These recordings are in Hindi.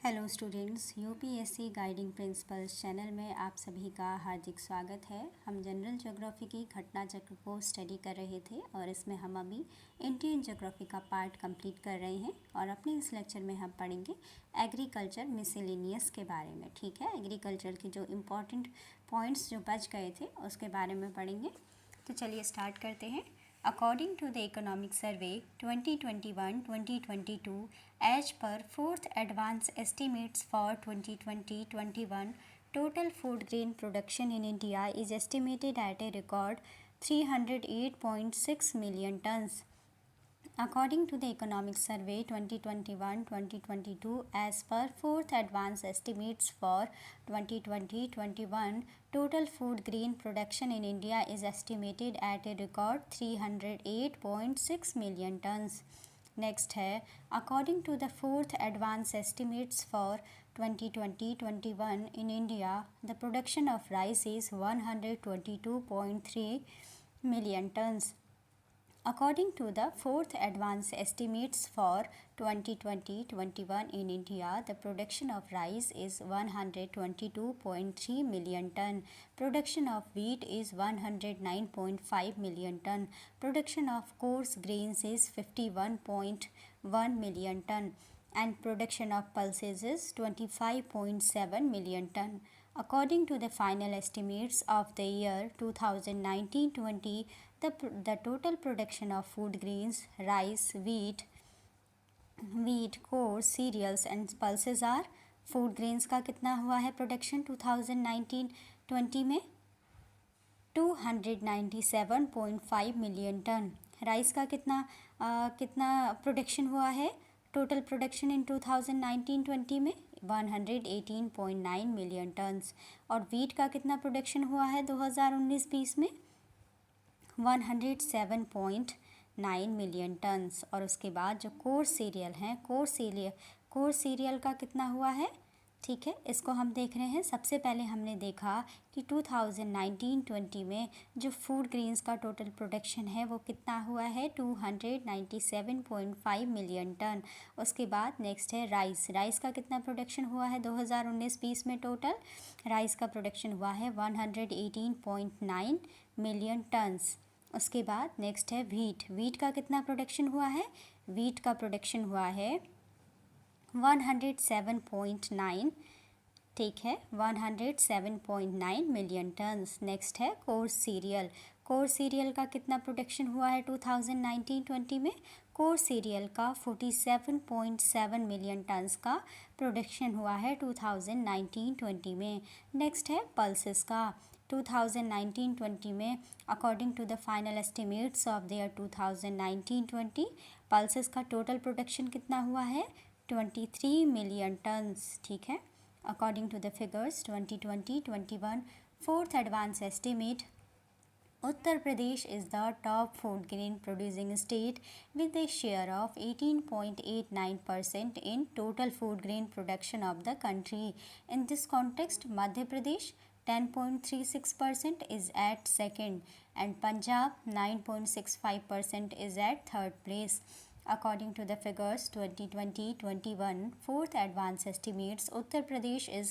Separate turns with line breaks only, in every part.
Hello students, UPSC guiding principles channel में आप सभी का हार्दिक स्वागत है। हम जनरल ज्योग्राफी की घटना चक्र को स्टडी कर रहे थे और इसमें हम अभी इंडियन ज्योग्राफी का पार्ट कंप्लीट कर रहे हैं और अपने इस लेक्चर में हम पढ़ेंगे एग्रीकल्चर मिसेलेनियस के बारे में। ठीक है, एग्रीकल्चर के जो इम्पोर्टेंट पॉइंट्स जो बच गए थे उसके बारे में पढ़ेंगे। तो चलिए स्टार्ट करते हैं। According to the Economic Survey 2021-2022, as per fourth advance estimates for 2020-21, total food grain production in India is estimated at a record 308.6 million tons. According to the Economic Survey 2021-2022, as per fourth advance estimates for 2020-21, total food grain production in India is estimated at a record 308.6 million tons. Next है, according to the fourth advance estimates for 2020-21 in India, the production of rice is 122.3 million tons. According to the fourth advance estimates for 2020-21 in India, the production of rice is 122.3 million ton. Production of wheat is 109.5 million ton. Production of coarse grains is 51.1 million ton. And production of pulses is 25.7 million ton. According to the final estimates of the year 2019-20, the total production of food grains, rice, wheat, coarse cereals and pulses are food grains का कितना हुआ है प्रोडक्शन 2019-20 में 297.5 मिलियन टन। राइस का कितना प्रोडक्शन हुआ है टोटल प्रोडक्शन इन 2019-20 में 118.9 मिलियन टन्स। और वीट का कितना प्रोडक्शन हुआ है 2019-20 में 107.9 मिलियन टन्स। और उसके बाद जो कोर्स सीरियल हैं कोर्स सीरियल का कितना हुआ है, ठीक है, इसको हम देख रहे हैं। सबसे पहले हमने देखा कि 2019-20 में जो फूड ग्रेन्स का टोटल प्रोडक्शन है वो कितना हुआ है 297.5 मिलियन टन। उसके बाद नेक्स्ट है राइस का कितना प्रोडक्शन हुआ है 2019-20 में टोटल राइस का प्रोडक्शन हुआ है 118.9 मिलियन टन्स। उसके बाद नेक्स्ट है वीट का कितना प्रोडक्शन हुआ है, वीट का प्रोडक्शन हुआ है 107.9, ठीक है, 107.9 मिलियन टन्स। नेक्स्ट है कोर्स सीरियल का कितना प्रोडक्शन हुआ है 2019-20 में कोर्स सीरियल का 47.7 मिलियन टन्स का प्रोडक्शन हुआ है 2019-20 में। नेक्स्ट है पल्सेस का 2019-20 में according to the final estimates of the year 2019-20 pulses का टोटल प्रोडक्शन कितना हुआ है 23 मिलियन टन्स, ठीक है। According to the figures 2020-21 fourth advance estimate Uttar Pradesh is the top food grain producing state with a share of 18.89% in total food grain production of the country. In this context, Madhya Pradesh 10.36% is at second and Punjab 9.65% is at third place. According to the figures 2020-21 fourth advance estimates, Uttar Pradesh is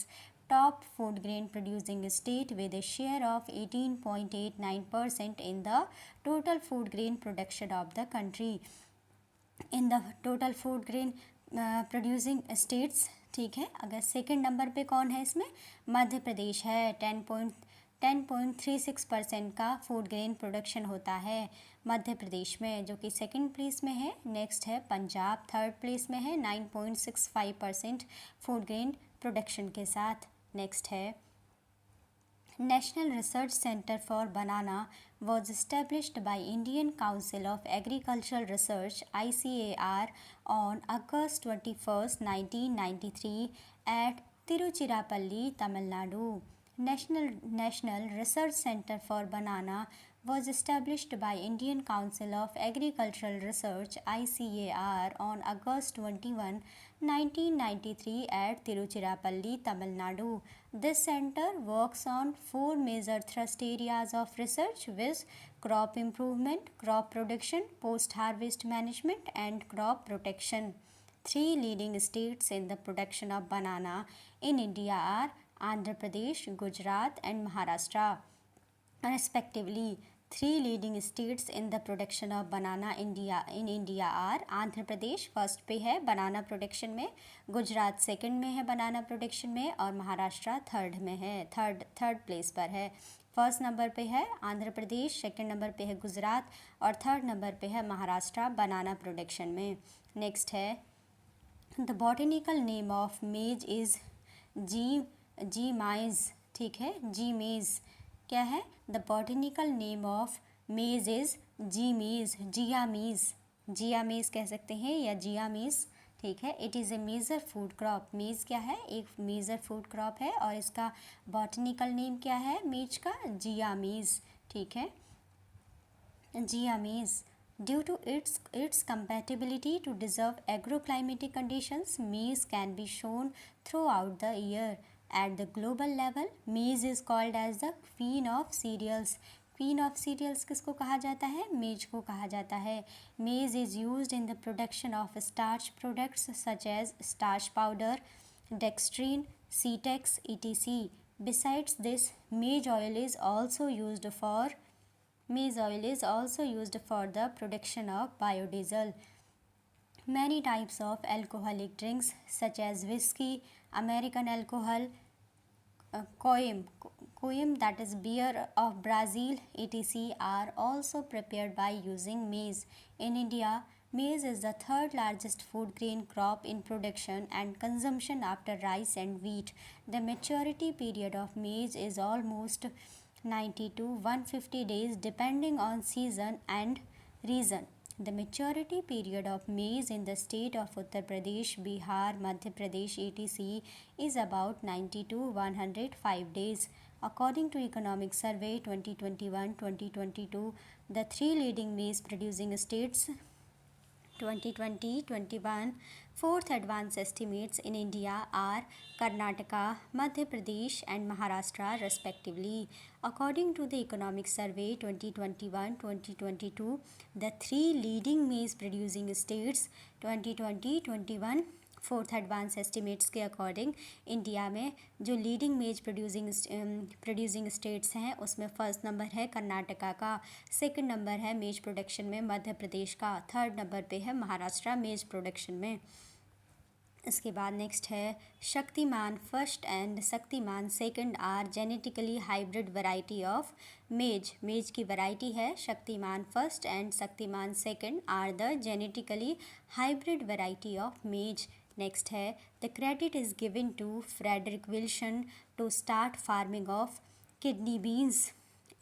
top food grain producing state with a share of 18.89% in the total food grain production of the country. In the total food grain producing states, ठीक है। अगर सेकंड नंबर पे कौन है इसमें मध्य प्रदेश है 10.36% का फूड ग्रेन प्रोडक्शन होता है मध्य प्रदेश में, जो कि सेकंड प्लेस में है। नेक्स्ट है पंजाब थर्ड प्लेस में है 9.65% फूड ग्रेन प्रोडक्शन के साथ। नेक्स्ट है national research centre for banana was established by Indian Council of Agricultural Research ICAR on August 21st, 1993 at Tiruchirappalli, Tamil Nadu. National Research Center for Banana was established by Indian Council of Agricultural Research ICAR on August 21, 1993 at Tiruchirappalli, Tamil Nadu. This center works on four major thrust areas of research with crop improvement, crop production, post-harvest management and crop protection. Three leading states in the production of banana in India are Andhra Pradesh, Gujarat, and Maharashtra, respectively. Three leading states in the production of banana in India are Andhra Pradesh first पे है बनाना प्रोडक्शन में, गुजरात सेकंड में है बनाना प्रोडक्शन में, और महाराष्ट्र थर्ड में है, थर्ड प्लेस पर है। फर्स्ट नंबर पे है आंध्र प्रदेश, सेकंड नंबर पे है गुजरात, और थर्ड नंबर पे है महाराष्ट्र बनाना प्रोडक्शन में। नेक्स्ट है the botanical name of maize is Zea mays, ठीक है, जी मेज क्या है, the botanical name of maize is Zea mays कह सकते हैं या जियामीज, ठीक है। It is a major food crop, maize क्या है, एक मेजर फूड क्रॉप है, और इसका बॉटनिकल नेम क्या है मेज का, जियामीज, ठीक है, जियामीज। Due to its compatibility to deserve agroclimatic conditions, maize can be shown throughout the year. At the global level, maize is called as the queen of cereals. Queen of cereals किसको कहा जाता है, मेज को कहा जाता है। Maize is used in the production of starch products such as starch powder, dextrine, Cetex, etc. Besides this, maize oil is also used for the production of biodiesel. Many types of alcoholic drinks such as whiskey, American alcohol, coim that is beer of Brazil, etc. are also prepared by using maize. In India, maize is the third largest food grain crop in production and consumption after rice and wheat. The maturity period of maize is almost 90 to 150 days depending on season and region. The maturity period of maize in the state of Uttar Pradesh, Bihar, Madhya Pradesh, etc. is about 90 to 105 days. According to Economic Survey 2021-2022, the three leading maize producing states 2020-21 fourth advance estimates in India are Karnataka, Madhya Pradesh and Maharashtra respectively. According to the Economic Survey 2021-2022, the three leading maize producing states 2020-21 fourth advance estimates के अकॉर्डिंग इंडिया में जो लीडिंग मेज प्रोड्यूसिंग स्टेट्स हैं उसमें फर्स्ट नंबर है कर्नाटका का, सेकंड नंबर है मेज प्रोडक्शन में मध्य प्रदेश का, थर्ड नंबर पे है महाराष्ट्र मेज प्रोडक्शन में। इसके बाद नेक्स्ट है Shaktiman first and Shaktiman second are genetically hybrid variety of maize. Maize की वैरायटी है Shaktiman first and Shaktiman second are the genetically hybrid variety of maize. Next है the credit is given to Frederick Wilson to start farming of kidney beans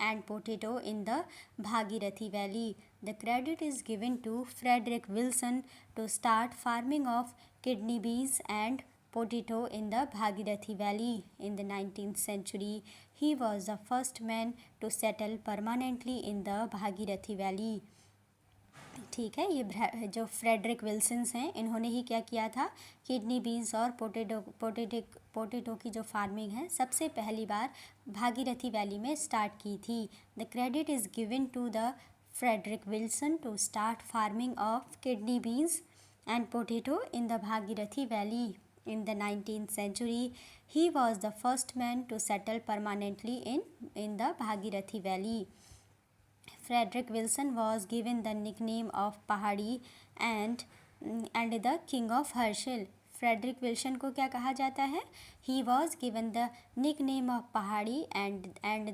and potato in the Bhagirathi Valley. The credit is given to Frederick Wilson to start farming of kidney beans and potato in the Bhagirathi Valley in the 19th century. He was the first man to settle permanently in the Bhagirathi Valley. ठीक है, ये जो फ्रेडरिक विल्सन्स हैं इन्होंने ही क्या किया था, किडनी बीन्स और पोटैटो की जो फार्मिंग है सबसे पहली बार भागीरथी वैली में स्टार्ट की थी। The credit is given to the Frederick Wilson to start farming of kidney beans and potato in the Bhagirathi valley in the 19th century. He was the first man to settle permanently in the Bhagirathi Valley. Frederick Wilson was given the nickname of Pahadi and the King of Herschel. Frederick Wilson को क्या कहा जाता है, he was given the nickname of Pahari and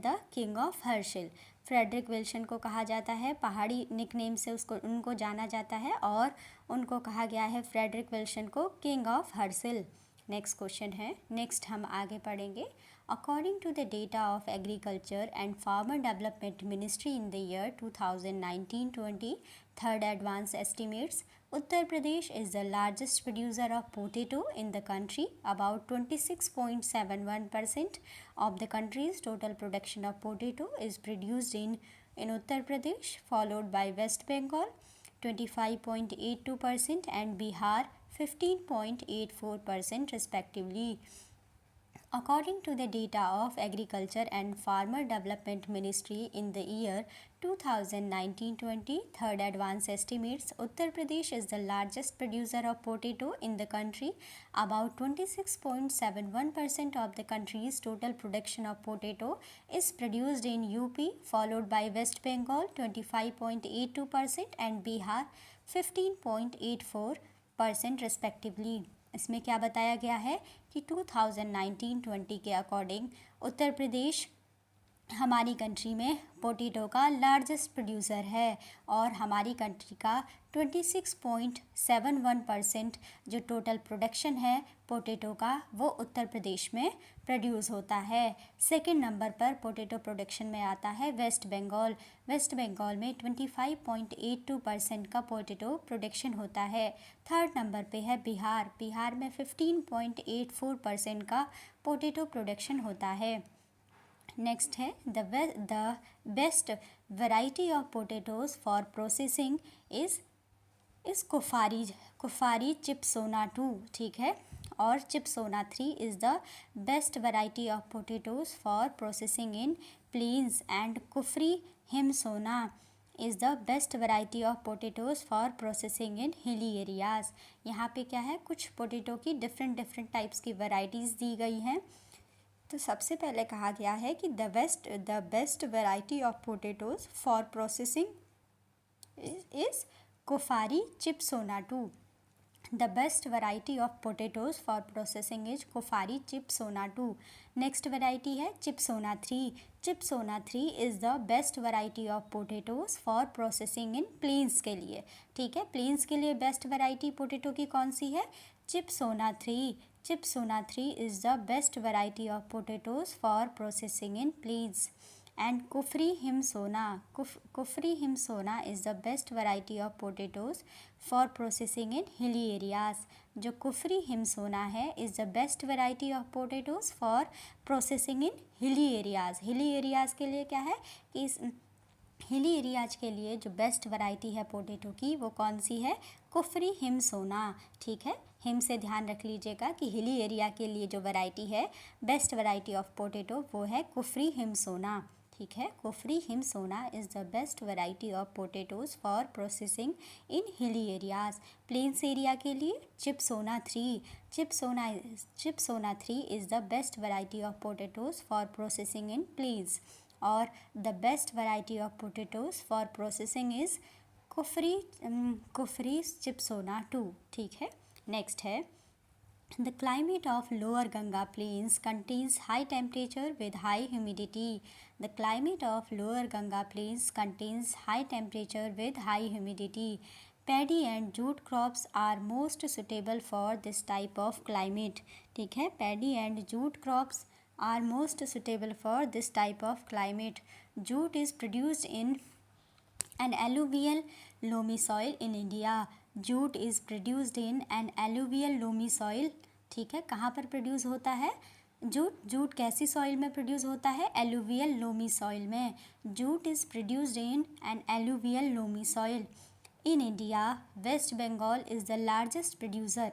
the king of Harsil. Frederick Wilson को कहा जाता है पहाड़ी निक नेम से उनको जाना जाता है और उनको कहा गया है फ्रेडरिक विल्सन को king of Harsil. Next question है, नेक्स्ट हम आगे पढ़ेंगे। According to the data of Agriculture and Farmer Development Ministry in the year 2019-20 third advance estimates, Uttar Pradesh is the largest producer of potato in the country. About 26.71% of the country's total production of potato is produced in Uttar Pradesh, followed by West Bengal 25.82% and Bihar 15.84% respectively. According to the data of Agriculture and Farmer Development Ministry in the year 2019-20, third advance estimates, Uttar Pradesh is the largest producer of potato in the country. About 26.71% of the country's total production of potato is produced in UP, followed by West Bengal 25.82% and Bihar 15.84% respectively. इसमें क्या बताया गया है कि 2019-20 के अकॉर्डिंग उत्तर प्रदेश हमारी कंट्री में पोटैटो का लार्जेस्ट प्रोड्यूसर है और हमारी कंट्री का 26.71% जो टोटल प्रोडक्शन है पोटैटो का वो उत्तर प्रदेश में प्रोड्यूस होता है। सेकंड नंबर पर पोटैटो प्रोडक्शन में आता है वेस्ट बंगाल। वेस्ट बंगाल में 25.82% का पोटैटो प्रोडक्शन होता है। थर्ड नंबर पे है बिहार। बिहार में 15.84% का पोटैटो प्रोडक्शन होता है। नेक्स्ट है the best variety of potatoes for processing is Kufri Chipsona 2, ठीक है, और Chipsona 3 is the best variety of potatoes for processing in plains and Kufri Himsona is the best variety of potatoes for processing in hilly areas. यहाँ पे क्या है, कुछ पोटैटो की डिफरेंट टाइप्स की वैरायटीज़ दी गई हैं। तो सबसे पहले कहा गया है कि the best variety of potatoes for processing is Kufri Chipsona 2। The best variety of potatoes for processing is Kufri Chipsona 2। Next variety है Chipsona 3। Chipsona 3 is the best variety of potatoes for processing in plains के लिए, ठीक है। प्लेन्स के लिए बेस्ट वैरायटी पोटैटो की कौन सी है? Chipsona 3। Chipsona 3 is the best variety of potatoes for processing in plains. And Kufri Himsona is the best variety of potatoes for processing in hilly areas. जो कुफरी हिमसोना है is the best variety of potatoes for processing in hilly areas. hilly areas के लिए क्या है कि हिली एरियाज के लिए जो बेस्ट वैरायटी है पोटैटो की वो कौन सी है? कुफरी हिमसोना, ठीक है। हिम से ध्यान रख लीजिएगा कि हिली एरिया के लिए जो वैरायटी है बेस्ट वैरायटी ऑफ पोटैटो वो है कुफरी हिमसोना, ठीक है। Kufri Himsona is the best variety of potatoes for processing in hilly areas. Plains area के लिए Chipsona 3। Chipsona 3 is the best variety of potatoes for processing in plains. और the best variety of potatoes for processing is Kufri Chipsona 2, ठीक है। नेक्स्ट है the climate of lower Ganga plains contains high temperature with high humidity. The climate of lower Ganga plains contains high temperature with high humidity. Paddy and jute crops are most suitable for this type of climate, ठीक है। Paddy and jute crops are most suitable for this type of climate. Jute is produced in an alluvial loamy soil in India. Jute is produced in an alluvial loamy soil, ठीक है। कहाँ पर प्रोड्यूस होता है जूट कैसी सॉइल में प्रोड्यूस होता है? एलुवियल लोमी सॉइल में। Jute is produced in an alluvial loamy soil in India. West Bengal is the largest producer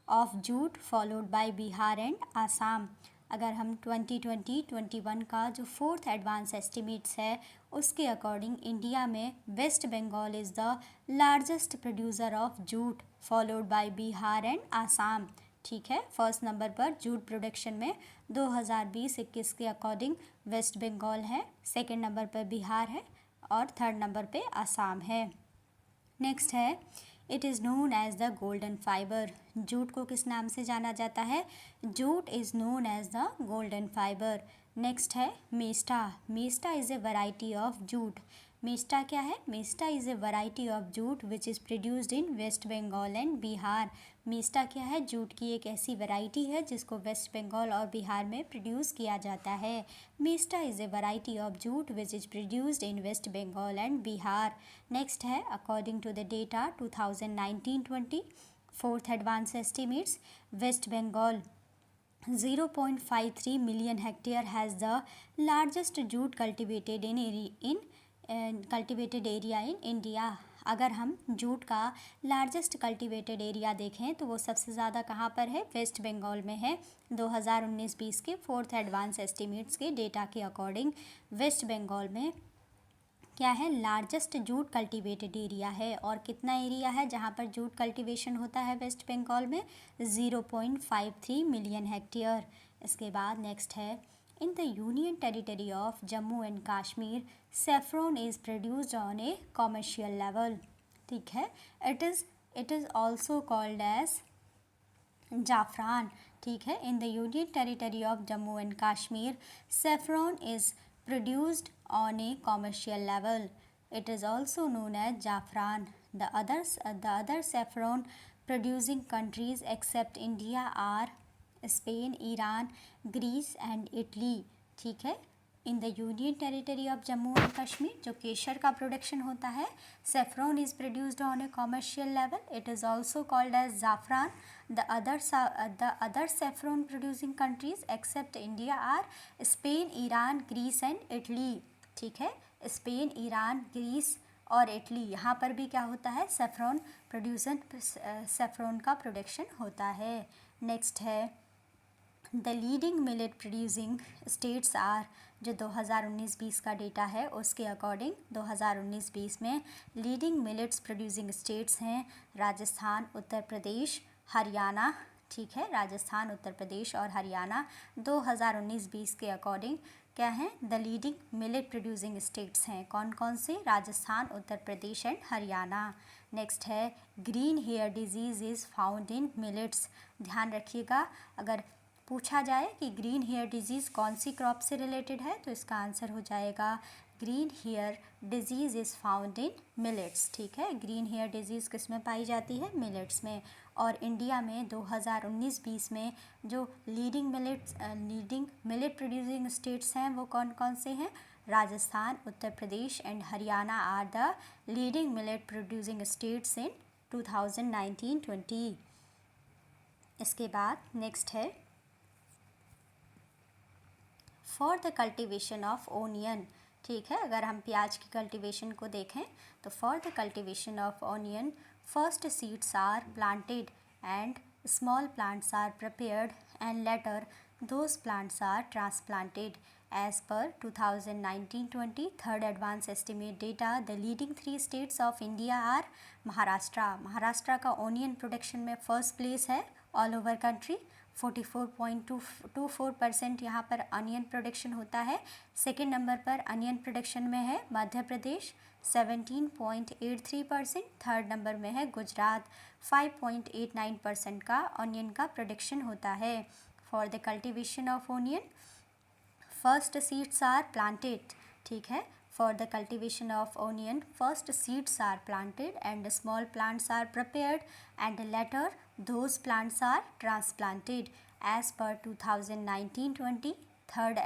of jute followed by Bihar and Assam. अगर हम 2020-21 का जो फोर्थ एडवांस एस्टिमेट्स है उसके अकॉर्डिंग इंडिया में West Bengal is the largest producer of jute followed by Bihar and Assam, ठीक है। फर्स्ट नंबर पर जूट प्रोडक्शन में 2020-21 के अकॉर्डिंग वेस्ट बंगाल है, सेकंड नंबर पर बिहार है और थर्ड नंबर पे आसाम है। नेक्स्ट है it is known as the golden fibre. Jute को किस नाम से जाना जाता है? Jute is known as the golden fibre. Next है mesta. Mesta is a variety of jute. Mesta क्या है? Mesta is a variety of jute which is produced in West Bengal and Bihar. Mesta क्या है? जूट की एक ऐसी वैरायटी है जिसको वेस्ट बंगाल और बिहार में प्रोड्यूस किया जाता है। Mesta is a variety of jute which is produced in West Bengal and Bihar. Next है according to the data 2019-20 fourth advance estimates, West Bengal 0.53 million hectare has the largest jute cultivated area in India. अगर हम जूट का लार्जेस्ट कल्टीवेटेड एरिया देखें तो वो सबसे ज़्यादा कहाँ पर है, वेस्ट बंगाल में है। 2019-20 के फोर्थ एडवांस एस्टिमेट्स के डेटा के अकॉर्डिंग वेस्ट बंगाल में क्या है, लार्जेस्ट जूट कल्टीवेटेड एरिया है। और कितना एरिया है जहाँ पर जूट कल्टीवेशन होता है वेस्ट बंगाल में, 0.53 मिलियन हेक्टेयर। इसके बाद नेक्स्ट है, in the union territory of Jammu and Kashmir saffron is produced on a commercial level. ठीक है, it is also called as zafran. ठीक है, in the union territory of Jammu and Kashmir saffron is produced on a commercial level. It is also known as jaffran. The other saffron producing countries except India are Spain, Iran, Greece and Italy. ठीक है, in the union territory of Jammu and Kashmir जो केशर का प्रोडक्शन होता है, saffron is produced on a commercial level. It is also called as zafran. The other saffron producing countries except India are Spain, Iran, Greece and Italy. ठीक है, स्पेन, ईरान, ग्रीस और इटली, यहाँ पर भी क्या होता है, सेफ्रॉन का प्रोडक्शन होता है. नेक्स्ट है, the leading millet producing states are, जो 2019-20 का डेटा है उसके अकॉर्डिंग 2019-20 में लीडिंग मिलेट्स प्रोड्यूसिंग स्टेट्स हैं राजस्थान, उत्तर प्रदेश, हरियाणा. ठीक है, राजस्थान, उत्तर प्रदेश और हरियाणा 2019-20 के अकॉर्डिंग क्या हैं, the leading millet producing states हैं. कौन कौन से, राजस्थान, उत्तर प्रदेश एंड हरियाणा. नेक्स्ट है, green hair disease is found in millets. ध्यान रखिएगा, अगर पूछा जाए कि ग्रीन हेयर डिजीज़ कौन सी क्रॉप से रिलेटेड है तो इसका आंसर हो जाएगा green hair disease is found in millets. ठीक है, ग्रीन हेयर डिजीज़ किस में पाई जाती है, मिलेट्स में. और इंडिया में 2019-20 में जो लीडिंग मिलेट प्रोड्यूसिंग स्टेट्स हैं वो कौन कौन से हैं, Rajasthan, Uttar Pradesh and Haryana are the leading millet producing states in 2019-20. इसके बाद नेक्स्ट है, for the cultivation of onion. ठीक है, अगर हम प्याज की कल्टिवेशन को देखें तो for the cultivation of onion first seeds are planted and small plants are prepared and later those plants are transplanted. As per 2019-20 third advance estimate data, the leading 3 states of India are Maharashtra का ओनियन प्रोडक्शन में फर्स्ट प्लेस है ऑल ओवर कंट्री, 44.24% यहाँ पर अनियन प्रोडक्शन होता है. सेकेंड नंबर पर अनियन प्रोडक्शन में है मध्य प्रदेश 17.83%. थर्ड नंबर में है गुजरात, 5.89% का अनियन का प्रोडक्शन होता है. For the cultivation of onion first seeds are planted. ठीक है, for the cultivation of onion first seeds are planted and small plants are prepared and later those plants are transplanted. As per 2019-20 third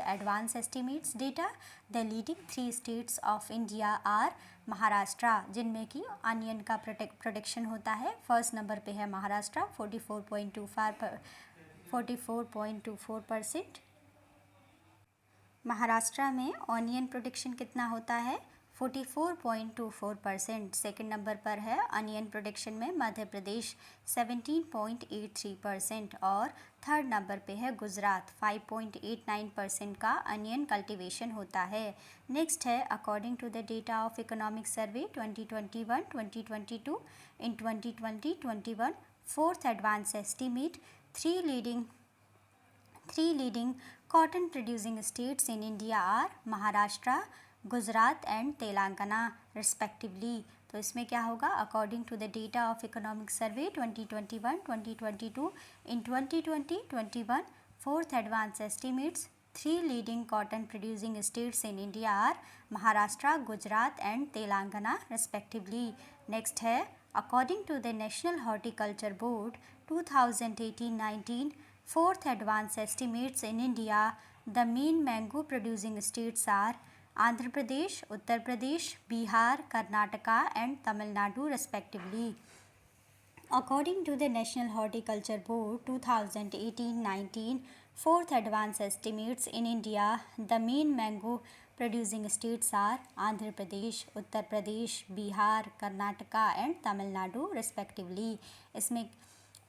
advance estimates data, the leading 3 states of India are Maharashtra, जिनमें कि अनियन का प्रोडक्शन होता है. फर्स्ट नंबर पे है महाराष्ट्र 44.24%. महाराष्ट्र में ऑनियन प्रोडक्शन कितना होता है, 44.24%. सेकेंड नंबर पर है अनियन प्रोडक्शन में मध्य प्रदेश 17.83% और थर्ड नंबर पे है गुजरात, 5.89% का अनियन कल्टीवेशन होता है. नेक्स्ट है, according to the data of economic survey 2021-2022 in 2020-21 fourth advance estimate, three leading cotton producing states in India are Maharashtra, Gujarat and Telangana respectively. तो इसमें क्या होगा, according to the data of economic survey 2021-2022 in 2020-21 fourth advance estimates, three leading cotton producing states in India are Maharashtra, Gujarat and Telangana respectively. Next है, according to the national horticulture board 2018-19 fourth advance estimates in India, the main mango producing states are Andhra Pradesh, Uttar Pradesh, Bihar, Karnataka and Tamil Nadu respectively. According to the National Horticulture Board 2018-19 fourth advance estimates in India, the main mango producing states are Andhra Pradesh, Uttar Pradesh, Bihar, Karnataka and Tamil Nadu respectively. इसमें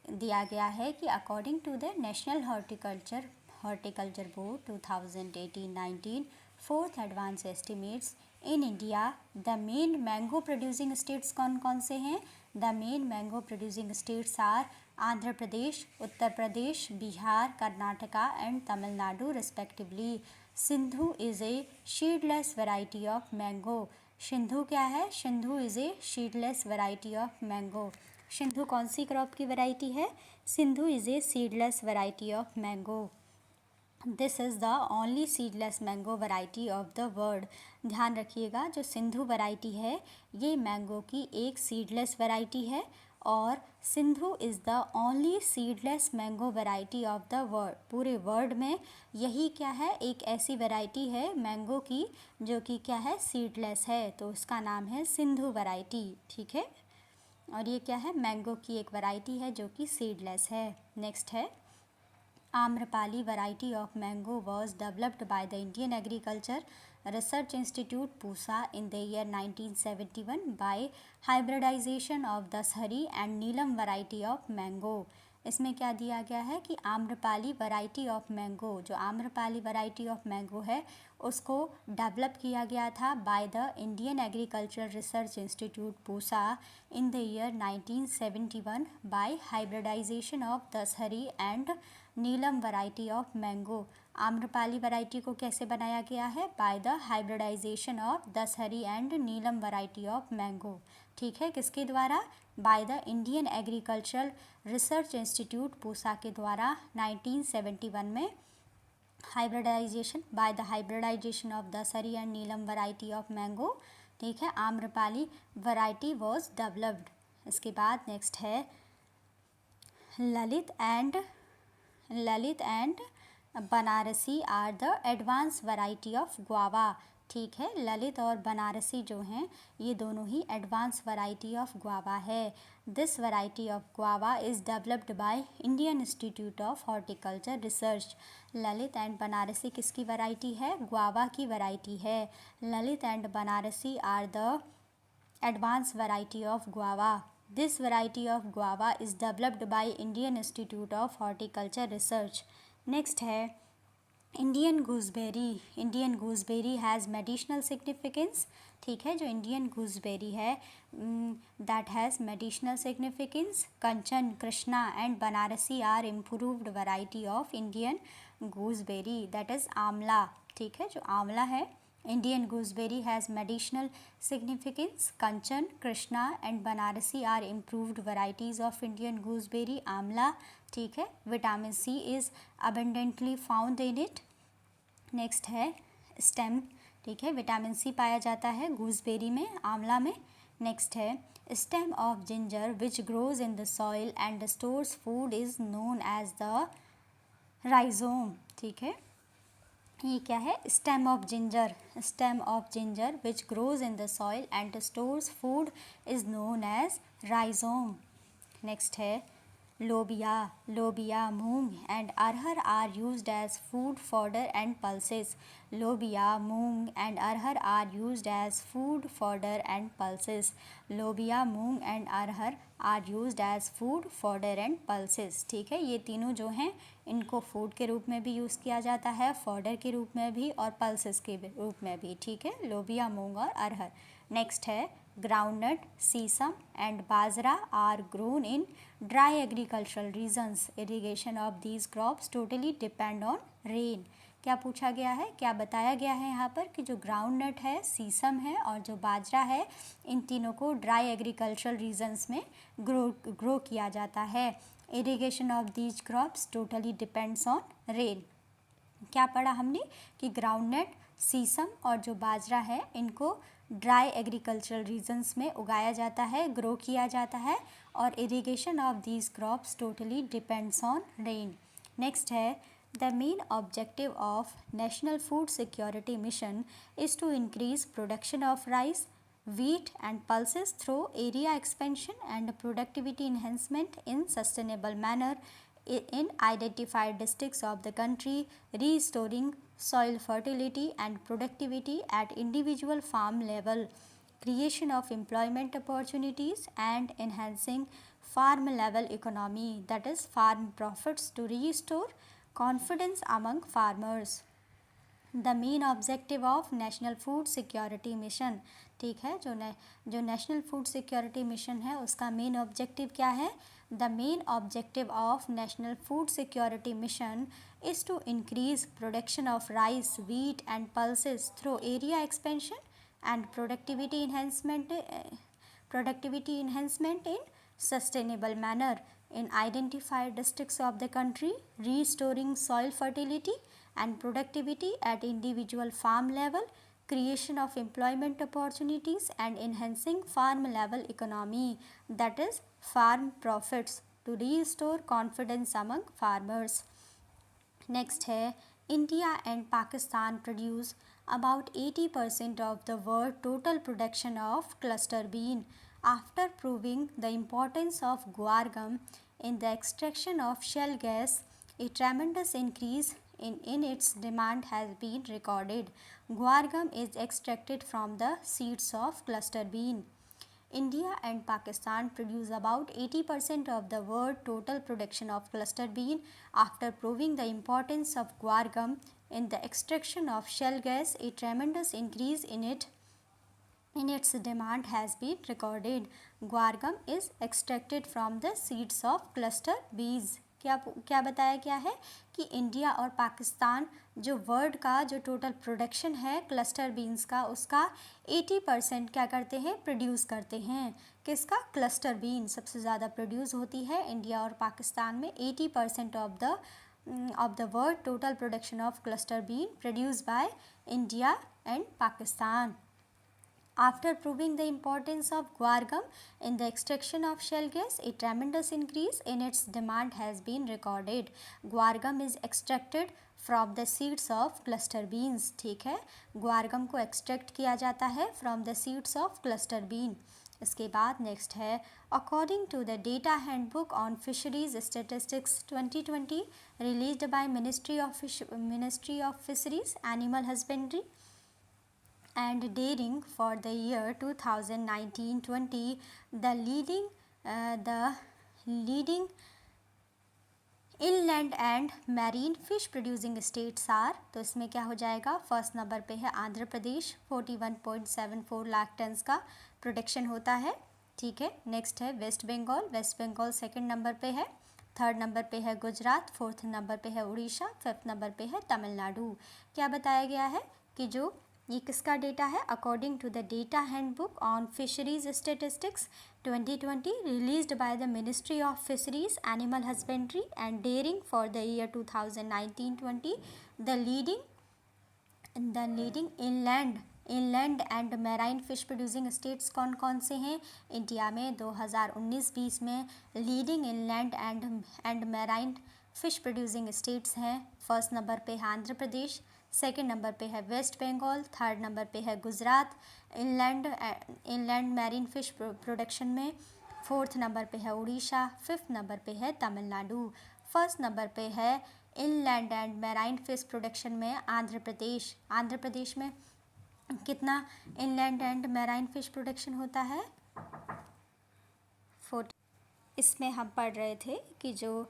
दिया गया है कि according to the national horticulture board 2018-19 fourth advance estimates in India the main mango producing states कौन कौन से हैं? The main mango producing states are Andhra Pradesh, Uttar Pradesh, Bihar, Karnataka and Tamil Nadu respectively. Sindhu is a seedless variety of mango. Sindhu क्या है? Sindhu is a seedless variety of mango. Sindhu कौन सी क्रॉप की वैरायटी है? Sindhu is a seedless variety of mango. This is the only seedless mango variety of the world. ध्यान रखिएगा, जो सिंधु वैरायटी है ये मैंगो की एक सीडलेस वैरायटी है और Sindhu is the only seedless mango variety of the world. पूरे वर्ल्ड में यही क्या है, एक ऐसी वैरायटी है मैंगो की जो कि क्या है, सीडलेस है. तो उसका नाम है सिंधु वैरायटी. ठीक है, और ये क्या है, मैंगो की एक वैरायटी है जो कि सीडलेस है. नेक्स्ट है Amrapali variety of mango was developed by the Indian Agriculture Research Institute Pusa in the year 1971 by hybridization of Dasheri and Neelam variety of mango. इसमें क्या दिया गया है कि आम्रपाली वैरायटी ऑफ मैंगो, जो आम्रपाली वैरायटी ऑफ मैंगो है उसको डेवलप किया गया था by the Indian agriculture research institute Pusa in the year 1971 by hybridization of Dasheri and Neelam variety of mango. Amrapali variety को कैसे बनाया गया है? By the hybridization of Dasheri and Neelam variety of mango. ठीक है, किसके द्वारा? By the Indian agricultural research institute Pusa के द्वारा 1971 में hybridization, by the hybridization of Dasheri and Neelam variety of mango. ठीक है, आम्रपाली वैरायटी वॉज डेवलप्ड. इसके बाद नेक्स्ट है Lalit and Banarasi are the advance variety of guava. ठीक है, ललित और बनारसी जो हैं ये दोनों ही एडवांस वैरायटी ऑफ गुआवा है. This variety of guava is developed by Indian institute of horticulture research. Lalit and Banarasi किसकी वैरायटी है? गुआवा की वैरायटी है. Lalit and Banarasi are the advance variety of guava. This variety of guava is developed by Indian institute of horticulture research. Next है Indian gooseberry. Indian gooseberry has medicinal significance. ठीक है, जो इंडियन गूसबेरी है that has medicinal significance. Kanchan, Krishna and Banarasi are improved variety of Indian gooseberry that is amla. ठीक है, जो आंवला है Indian gooseberry has medicinal significance. Kanchan, Krishna and Banarasi are improved varieties of Indian gooseberry amla. ठीक है, vitamin C is abundantly found in it. Next है स्टेम. ठीक है, विटामिन सी पाया जाता है गूसबेरी में, आंवला में. नेक्स्ट है stem of ginger which grows in the soil and stores food is known as the rhizome. ठीक है, ये क्या है? Stem of ginger. Stem of ginger which grows in the soil and stores food is known as rhizome. Next है लोबिया, moong and arhar are used as food fodder and pulses. Lobia, moong and arhar are used as food fodder and pulses. Lobia, moong and arhar are used as food fodder and pulses. ठीक है, ये तीनों जो हैं इनको फूड के रूप में भी यूज़ किया जाता है, फॉडर के रूप में भी और पल्सेस के रूप में भी. ठीक है, लोबिया, मूंग और अरहर. नेक्स्ट है groundnut, sesame and bajra are grown in dry agricultural regions. Irrigation of these crops totally depend on rain. क्या पूछा गया है, क्या बताया गया है यहाँ पर कि जो ग्राउंडनट है, सीसम है और जो बाजरा है, इन तीनों को ड्राई एग्रीकल्चरल रीजन्स में ग्रो किया जाता है. Irrigation of these crops totally depends on rain. क्या पढ़ा हमने कि ग्राउंडनट, सीसम और जो बाजरा है इनको ड्राई एग्रीकल्चरल रीजन्स में उगाया जाता है, ग्रो किया जाता है और irrigation of these crops totally depends on rain. Next है the main objective of national food security mission is to increase production of rice, wheat and pulses through area expansion and productivity enhancement in sustainable manner in identified districts of the country, restoring soil fertility and productivity at individual farm level, creation of employment opportunities, and enhancing farm level economy, that is farm profits, to restore confidence among farmers. The main objective of national food security mission, ठीक है, जो नेशनल फूड सिक्योरिटी मिशन है उसका मेन ऑब्जेक्टिव क्या है? The main objective of national food security mission is to increase production of rice, wheat and pulses through area expansion and productivity enhancement in sustainable manner in identified districts of the country, restoring soil fertility and productivity at individual farm level, creation of employment opportunities and enhancing farm level economy, that is farm profits, to restore confidence among farmers. Next है, India and Pakistan produce about 80% of the world total production of cluster bean. After proving the importance of guar gum in the extraction of shale gas, a tremendous increase in its demand has been recorded. Guar gum is extracted from the seeds of cluster bean. India and Pakistan produce about 80% of the world total production of cluster bean. After proving the importance of guar gum in the extraction of shale gas, a tremendous increase in its demand has been recorded. Guar gum is extracted from the seeds of cluster beans. क्या बताया गया है कि इंडिया और पाकिस्तान जो वर्ल्ड का जो टोटल प्रोडक्शन है क्लस्टर बीन्स का, उसका 80% क्या करते हैं? प्रोड्यूस करते हैं। किसका? क्लस्टर बीन सबसे ज़्यादा प्रोड्यूस होती है इंडिया और पाकिस्तान में। 80% of the world total production of cluster bean produce by India and Pakistan. After proving the importance of guar gum in the extraction of shale gas, a tremendous increase in its demand has been recorded. Guar gum is extracted from the seeds of cluster beans. ठीक है, guar gum को extract किया जाता है from the seeds of cluster bean. इसके बाद नेक्स्ट है, according to the data handbook on fisheries statistics 2020 released by ministry of fisheries, animal husbandry and Dairying for the year 2019-20, the leading inland and marine fish producing states are, तो इसमें क्या हो जाएगा? फर्स्ट नंबर पे है आंध्र प्रदेश, 41.74 लाख टन्स का प्रोडक्शन होता है, ठीक है. नेक्स्ट है वेस्ट बंगाल सेकंड नंबर पे है. थर्ड नंबर पे है गुजरात, फोर्थ नंबर पे है उड़ीसा, फिफ्थ नंबर पे है तमिलनाडु. क्या बताया गया है कि जो ये किसका डेटा है? According to the data handbook on fisheries statistics 2020 released by the ministry of fisheries, animal husbandry and dairying for the year 2019-20, the leading inland and marine fish producing states कौन कौन से हैं इंडिया में 2019-20 में? Leading inland and marine fish producing states हैं. फर्स्ट नंबर पे है आंध्र प्रदेश, सेकेंड नंबर पे है वेस्ट बंगाल, थर्ड नंबर पे है Gujarat inland marine fish production में, फोर्थ नंबर पे है उड़ीसा, फिफ्थ नंबर पे है तमिलनाडु. फर्स्ट नंबर पे है inland and marine fish production में आंध्र प्रदेश में कितना inland and marine fish production होता है? 40. इसमें हम पढ़ रहे थे कि जो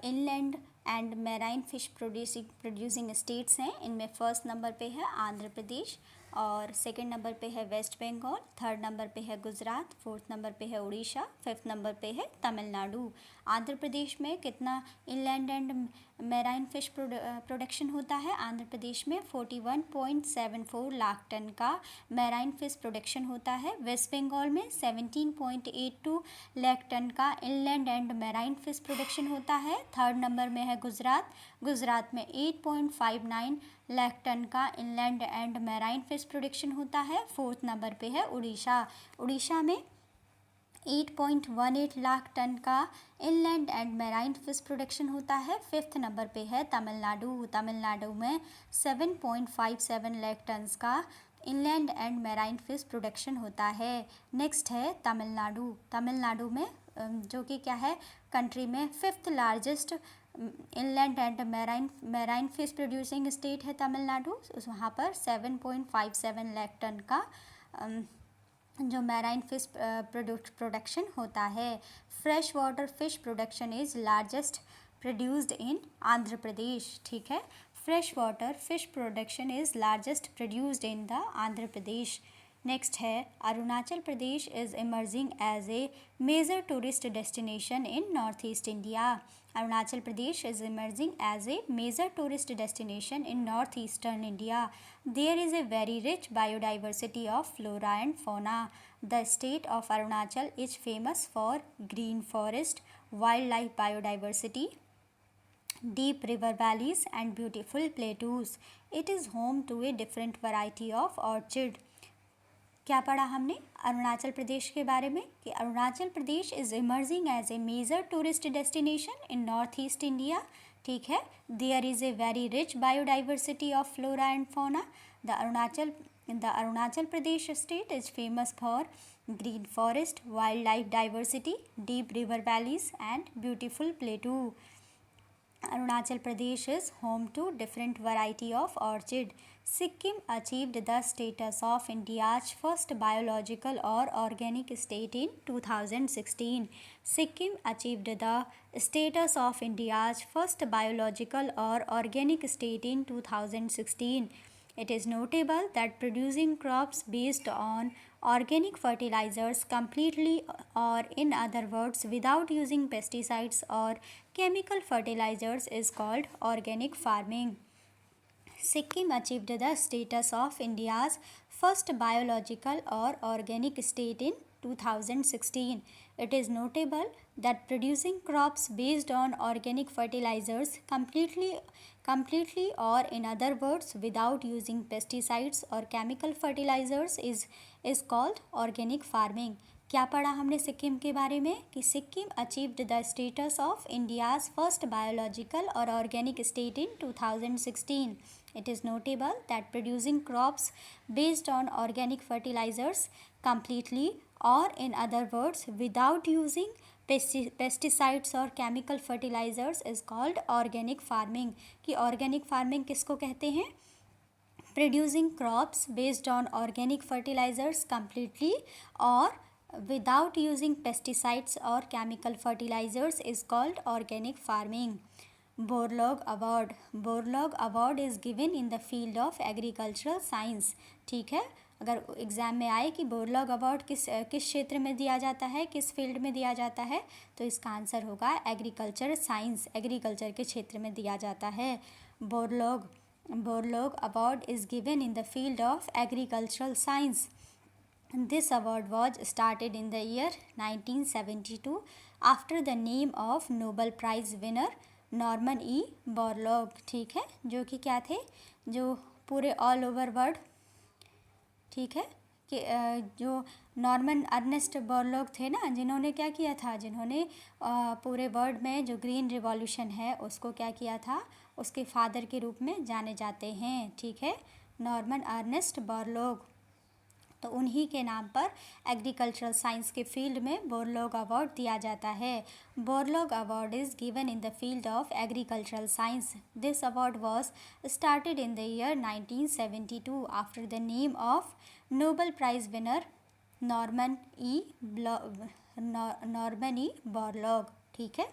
inland and marine fish producing states हैं, इनमें फर्स्ट नंबर पे है आंध्र प्रदेश और सेकंड नंबर पे है वेस्ट बंगाल, थर्ड नंबर पे है गुजरात, फोर्थ नंबर पे है उड़ीसा, फिफ्थ नंबर पे है तमिलनाडु. आंध्र प्रदेश में कितना inland and marine fish production होता है? आंध्र प्रदेश में 41.74 लाख टन का मैराइन फिश प्रोडक्शन होता है. वेस्ट बंगाल में 17.82 लाख टन का inland and marine fish production होता है. थर्ड नंबर में है गुजरात में 8.59 लाख टन का inland and marine fish production होता है. फोर्थ नंबर पे है उड़ीसा में 8.18 लाख टन का inland and marine fish production होता है. फिफ्थ नंबर पे है तमिलनाडु में 7.57 लाख टन्स का inland and marine fish production होता है. नेक्स्ट है तमिलनाडु में जो कि क्या है कंट्री में fifth largest inland and marine fish producing state है तमिलनाडु, वहाँ पर 7.57 लाख टन का जो मैराइन फिश प्रोडक्शन होता है। Fresh water fish production is largest produced in Andhra Pradesh, ठीक है। Fresh water fish production is largest produced in the Andhra Pradesh. Next है Arunachal Pradesh is emerging as a major tourist destination in north east India. Arunachal Pradesh is emerging as a major tourist destination in northeastern India. There is a very rich biodiversity of flora and fauna. The state of Arunachal is famous for green forest, wildlife biodiversity, deep river valleys and beautiful plateaus. It is home to a different variety of orchid. क्या पढ़ा हमने अरुणाचल प्रदेश के बारे में कि Arunachal Pradesh is emerging as a major tourist destination in north east India, ठीक है। There is a very rich biodiversity of flora and fauna. The Arunachal Pradesh state is famous for green forest, wildlife diversity, deep river valleys and beautiful plateau. Arunachal Pradesh is home to different variety of orchid. Sikkim achieved the status of India's first biological or organic state in 2016. Sikkim achieved the status of India's first biological or organic state in 2016. It is notable that producing crops based on organic fertilizers completely, or in other words without using pesticides or chemical fertilizers, is called organic farming. Sikkim achieved the status of India's first biological or organic state in 2016. It is notable that producing crops based on organic fertilizers completely, or in other words without using pesticides or chemical fertilizers, is called organic farming. क्या पढ़ा हमने सिक्किम के बारे में कि Sikkim achieved the status of India's first biological और organic state in 2016. It is notable that producing crops based on organic fertilizers completely, or in other words without using pesticides or chemical fertilizers, is called organic farming. कि organic farming किसको कहते हैं? Producing crops based on organic fertilizers completely or without using pesticides or chemical fertilizers is called organic farming. Borlaug award. Borlaug award is given in the field of agricultural science, ठीक है। अगर एग्ज़ाम में आए कि बोरलॉग अवार्ड किस क्षेत्र में दिया जाता है, किस फील्ड में दिया जाता है, तो इसका आंसर होगा एग्रीकल्चर साइंस, एग्रीकल्चर के क्षेत्र में दिया जाता है। Borlaug award is given in the field of agricultural science. This award was started in the year 1972 after the name of Nobel Prize winner Norman E Borlaug, ठीक है, जो कि क्या थे, जो पूरे ऑल ओवर वर्ल्ड, ठीक है, कि जो नॉर्मन अर्नेस्ट बोरलॉग थे ना, जिन्होंने क्या किया था, जिन्होंने पूरे वर्ल्ड में जो ग्रीन रिवॉल्यूशन है उसको क्या किया था, उसके फादर के रूप में जाने जाते हैं, ठीक है, नॉर्मन अर्नेस्ट बोरलॉग। तो उन्हीं के नाम पर एग्रीकल्चरल साइंस के फील्ड में बोरलॉग अवार्ड दिया जाता है. Borlaug award is given in the field of agricultural science. This award was started in the year 1972 after the name of Nobel prize winner Norman E Borlaug. ठीक है,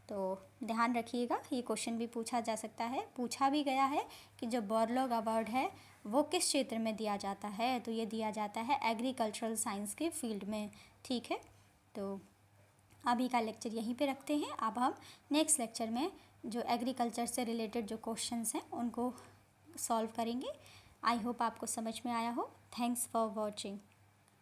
तो ध्यान रखिएगा, ये क्वेश्चन भी पूछा जा सकता है, पूछा भी गया है कि जो बोरलॉग अवार्ड है वो किस क्षेत्र में दिया जाता है, तो ये दिया जाता है एग्रीकल्चरल साइंस के फील्ड में. ठीक है, तो अभी का लेक्चर यहीं पे रखते हैं. अब हम नेक्स्ट लेक्चर में जो एग्रीकल्चर से रिलेटेड जो क्वेश्चंस हैं उनको सॉल्व करेंगे. आई होप आपको समझ में आया हो. Thanks for watching.